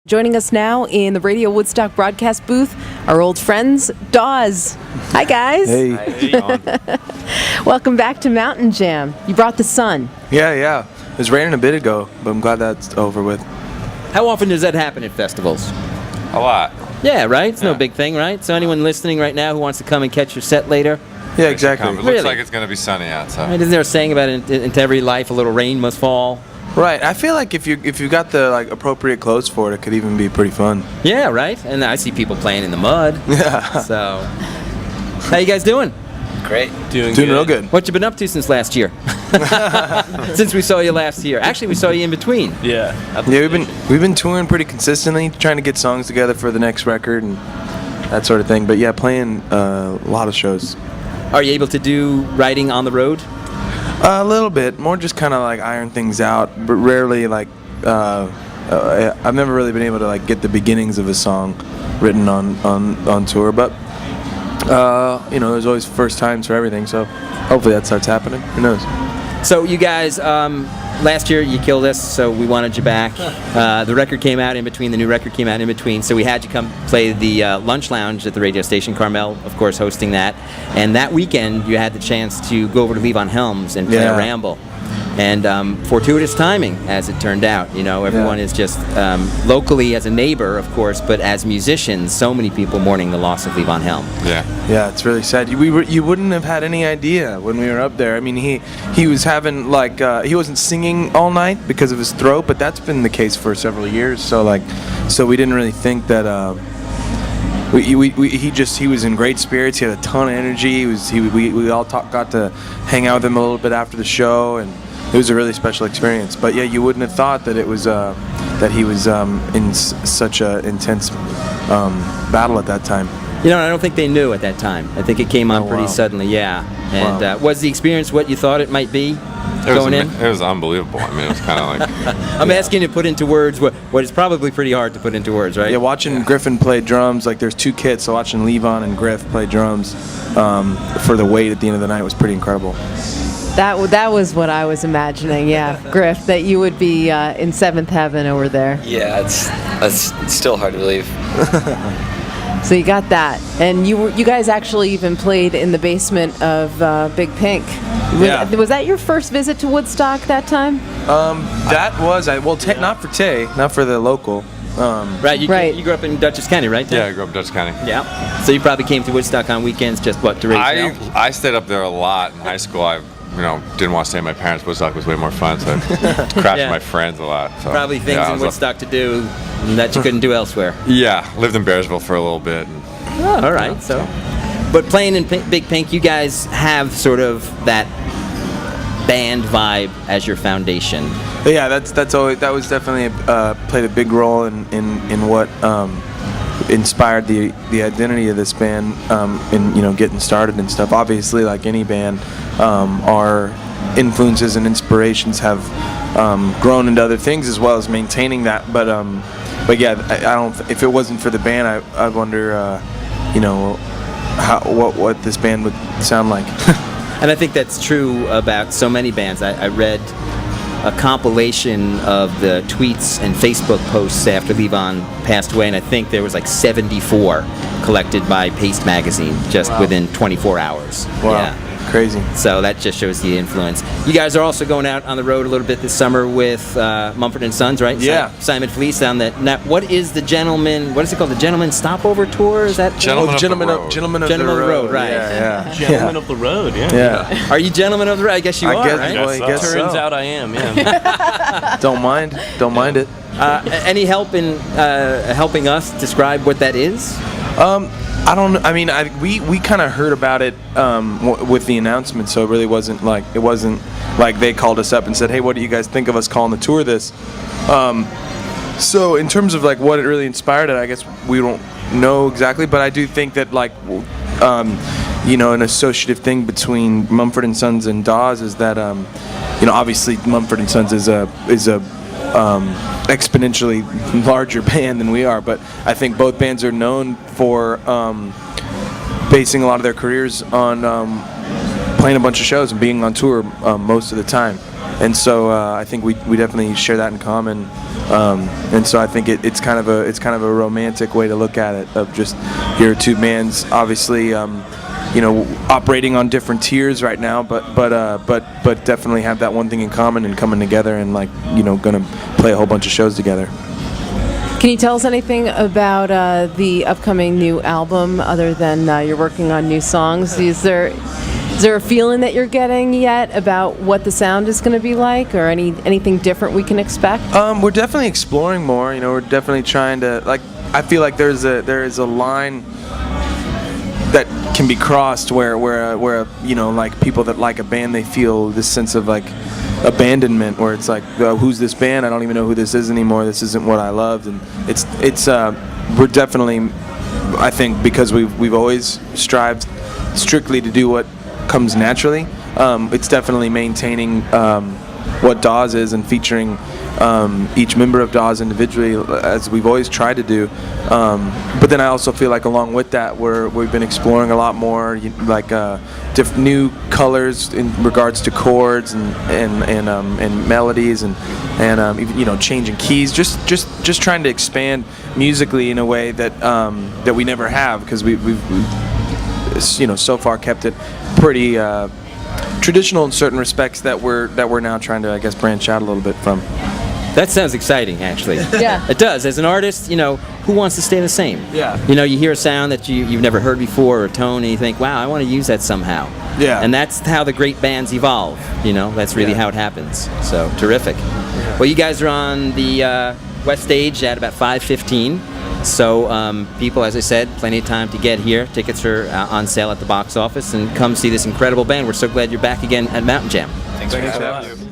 Joining us now in the Radio Woodstock broadcast booth, our old friends, Dawes. Hi, guys. Hey. Welcome back to Mountain Jam. You brought the sun. Yeah. It was raining a bit ago, but I'm glad that's over with. How often does that happen at festivals? A lot. Yeah, right? It's no big thing, right? So anyone listening right now who wants to come and catch your set later? Yeah, exactly. It looks Really? like it's going to be sunny outside. Right, isn't there a saying about into every life a little rain must fall? Right. I feel like if you got the appropriate clothes for it could even be pretty fun. Yeah, right? And I see people playing in the mud. Yeah. So, how you guys doing? Great. Doing real good. What you been up to since last year? Since we saw you last year. Actually, we saw you in between. Yeah, we've been touring pretty consistently, trying to get songs together for the next record and that sort of thing. But yeah, playing a lot of shows. Are you able to do writing on the road? A little bit, more just kind of iron things out, but rarely I've never really been able to get the beginnings of a song written on tour, but there's always first times for everything, so hopefully that starts happening. Who knows? So you guys, last year you killed us, so we wanted you back. The record came out in between, the new record came out in between, so we had you come play the lunch lounge at the radio station, Carmel, of course, hosting that. And that weekend you had the chance to go over to Levon Helm's and play a ramble. And fortuitous timing, as it turned out. Everyone is just locally as a neighbor, of course, but as musicians, so many people mourning the loss of Levon Helm. Yeah, it's really sad. You wouldn't have had any idea when we were up there. I mean, he was having he wasn't singing all night because of his throat, but that's been the case for several years. So we didn't really think that. He was in great spirits. He had a ton of energy. We all got to hang out with him a little bit after the show, and it was a really special experience. But yeah, you wouldn't have thought that it was that he was in such an intense battle at that time. I don't think they knew at that time. I think it came on pretty suddenly. Yeah. And was the experience what you thought it might be going in? It was unbelievable. I mean, it was kind of like... I'm asking you to put into words what is probably pretty hard to put into words, right? Yeah, watching Griffin play drums, there's two kits, so watching Levon and Griff play drums for the weight at the end of the night was pretty incredible. That was what I was imagining, yeah, Griff, that you would be in seventh heaven over there. Yeah, it's still hard to believe. So you got that, and you guys actually even played in the basement of Big Pink. Was that your first visit to Woodstock that time? That was not for Tay, not for the local. Right, you grew up in Dutchess County, right? Yeah, I grew up in Dutchess County. Yeah. So you probably came to Woodstock on weekends, just to raise hell? I stayed up there a lot in high school. I didn't want to stay at my parents'. Woodstock was way more fun, so I crashed with my friends a lot. So, probably things in Woodstock to do that you couldn't do elsewhere. Yeah, lived in Bearsville for a little bit. All right, so. But playing in Big Pink, you guys have sort of that band vibe as your foundation. Yeah, that was definitely played a big role in what inspired the identity of this band in getting started and stuff. Obviously, like any band, our influences and inspirations have grown into other things as well as maintaining that. But yeah, I don't. If it wasn't for the band, I wonder, what this band would sound like. And I think that's true about so many bands. I read a compilation of the tweets and Facebook posts after Levon passed away, and I think there was 74 collected by Paste Magazine just within 24 hours. Wow. Yeah. Crazy. So that just shows the influence. You guys are also going out on the road a little bit this summer with Mumford & Sons, right? Yeah. Simon Fleece down that. Now, what is the Gentleman? What is it called? The Gentleman Stopover Tour? Is that Gentlemen of the Road? Right. Yeah. Gentlemen of the Road. Yeah. Are you Gentlemen of the Road? I guess you are, right? I guess Turns so. out I am. Yeah. Don't mind it. Any help in helping us describe what that is? I don't. I mean, we kind of heard about it with the announcement, so it really wasn't like they called us up and said, "Hey, what do you guys think of us calling the tour this?" So in terms of what it really inspired it, I guess we don't know exactly, but I do think that an associative thing between Mumford & Sons and Dawes is that obviously Mumford & Sons is a exponentially larger band than we are, but I think both bands are known for basing a lot of their careers on playing a bunch of shows and being on tour most of the time. and so I think we definitely share that in common. And so I think it's kind of a romantic way to look at it, of just your two bands, obviously, operating on different tiers right now, but definitely have that one thing in common and coming together and gonna play a whole bunch of shows together. Can you tell us anything about the upcoming new album, other than you're working on new songs? Is there a feeling that you're getting yet about what the sound is going to be like, or anything different we can expect? We're definitely exploring more. We're definitely trying to, I feel like there is a line that can be crossed where people that like a band, they feel this sense of abandonment, where it's who's this band? I don't even know who this is anymore. This isn't what I loved. And we're definitely, I think, because we've always strived strictly to do what comes naturally. It's definitely maintaining what Dawes is and featuring each member of Dawes individually, as we've always tried to do. But then I also feel like along with that, we've been exploring a lot more, different new colors in regards to chords and melodies and changing keys. Just trying to expand musically in a way that we never have, because we've so far kept it pretty traditional in certain respects that we're now trying to, I guess, branch out a little bit from. That sounds exciting, actually. Yeah. It does. As an artist, who wants to stay the same? Yeah. You hear a sound that you've never heard before, or a tone, and you think, wow, I want to use that somehow. Yeah. And that's how the great bands evolve. That's really how it happens. So, terrific. Well, you guys are on the West Stage at about 5:15. So, people, as I said, plenty of time to get here. Tickets are on sale at the box office, and come see this incredible band. We're so glad you're back again at Mountain Jam. Thanks for having us.